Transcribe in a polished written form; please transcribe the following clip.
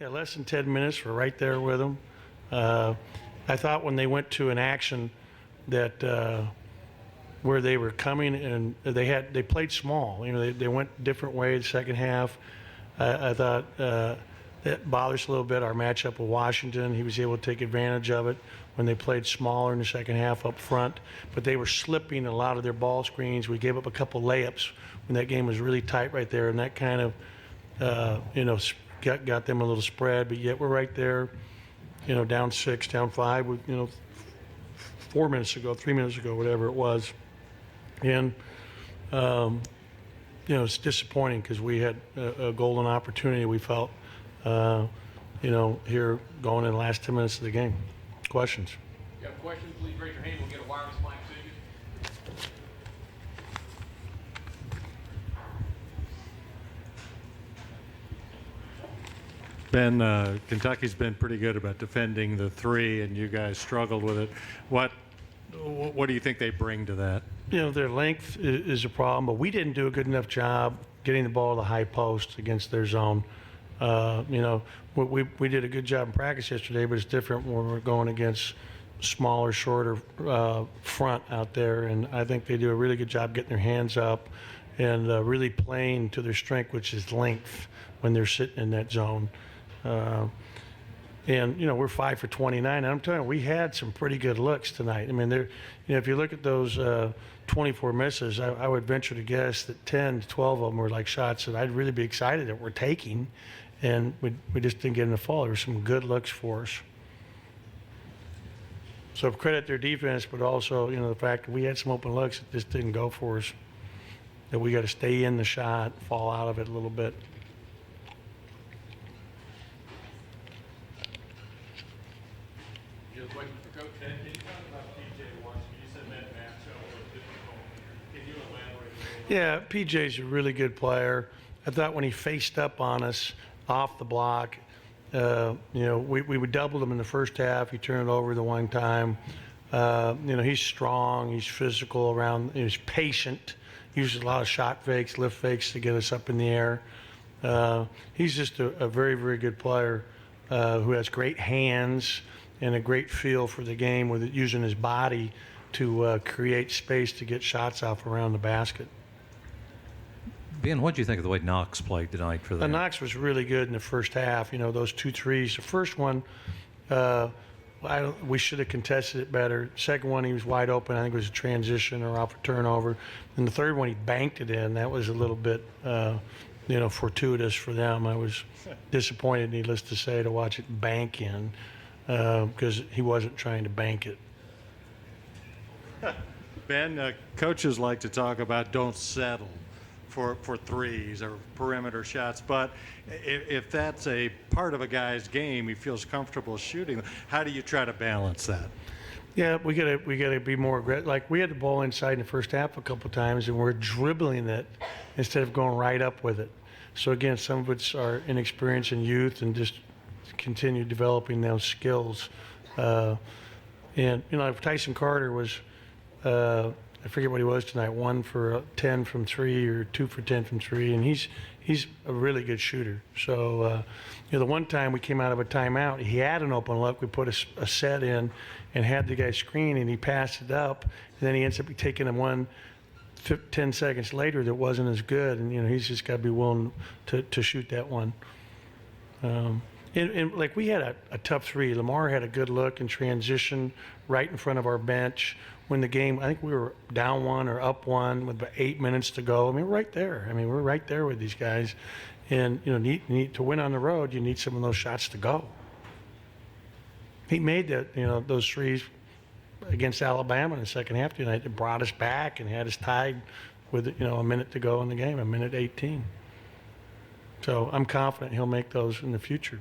Yeah, less than 10 minutes. We're right there with them. I thought when they went to an action that where they were coming and they played small. You know, they went different ways second half. I thought that bothers a little bit our matchup with Washington. He was able to take advantage of it when they played smaller in the second half up front. But they were slipping a lot of their ball screens. We gave up a couple layups when that game was really tight right there, and that kind of got them a little spread. But yet we're right there, down 6, down 5 with 3 minutes ago, whatever it was. And it's disappointing because we had a golden opportunity, we felt, here going in the last 10 minutes of the game. Questions? If you have questions, please raise your hand. We'll get a wireless mic to you. Ben, Kentucky's been pretty good about defending the 3, and you guys struggled with it. What do you think they bring to that? Their length is a problem, but we didn't do a good enough job getting the ball to the high post against their zone. We did a good job in practice yesterday, but it's different when we're going against smaller, shorter front out there. And I think they do a really good job getting their hands up and really playing to their strength, which is length when they're sitting in that zone. We're 5 for 29. And I'm telling you, we had some pretty good looks tonight. I mean, if you look at those 24 misses, I would venture to guess that 10 to 12 of them were like shots that I'd really be excited that we're taking, and we just didn't get in the fall. There were some good looks for us. So credit their defense, but also, the fact that we had some open looks that just didn't go for us, that we got to stay in the shot, fall out of it a little bit. You have a question for Coach? Can you talk about PJ Washington? You said that matchup was difficult. Can you elaborate a little? Yeah, PJ's a really good player. I thought when he faced up on us off the block, we doubled him in the first half. He turned it over the one time. He's strong. He's physical around. He's patient. He uses a lot of shot fakes, lift fakes to get us up in the air. He's just a very, very good player who has great hands and a great feel for the game with using his body to create space to get shots off around the basket. Ben, what do you think of the way Knox played tonight for them? Knox was really good in the first half. Those 2 threes. The first one, we should have contested it better. Second one, he was wide open. I think it was a transition or off a turnover. And the third one, he banked it in. That was a little bit, fortuitous for them. I was disappointed, needless to say, to watch it bank in because he wasn't trying to bank it. Ben, coaches like to talk about don't settle for threes or perimeter shots, but if that's a part of a guy's game, he feels comfortable shooting. How do you try to balance that? Yeah, we gotta be more aggressive. Like we had the ball inside in the first half a couple times, and we're dribbling it instead of going right up with it. So again, some of it's our inexperience and youth, and just continue developing those skills. If Tyson Carter was. I forget what he was tonight, 1 for 10 from 3 or 2 for 10 from 3, and he's a really good shooter. So, the one time we came out of a timeout, he had an open look. We put a set in and had the guy screen, and he passed it up, and then he ends up taking one 10 seconds later that wasn't as good, and he's just got to be willing to shoot that one. And we had a tough 3. Lamar had a good look in transition right in front of our bench when the game, I think we were down 1 or up 1 with about 8 minutes to go. We're right there. We're right there with these guys. And, need to win on the road, you need some of those shots to go. He made that, those threes against Alabama in the second half tonight that brought us back and had us tied with, a minute to go in the game, a minute 18. So I'm confident he'll make those in the future.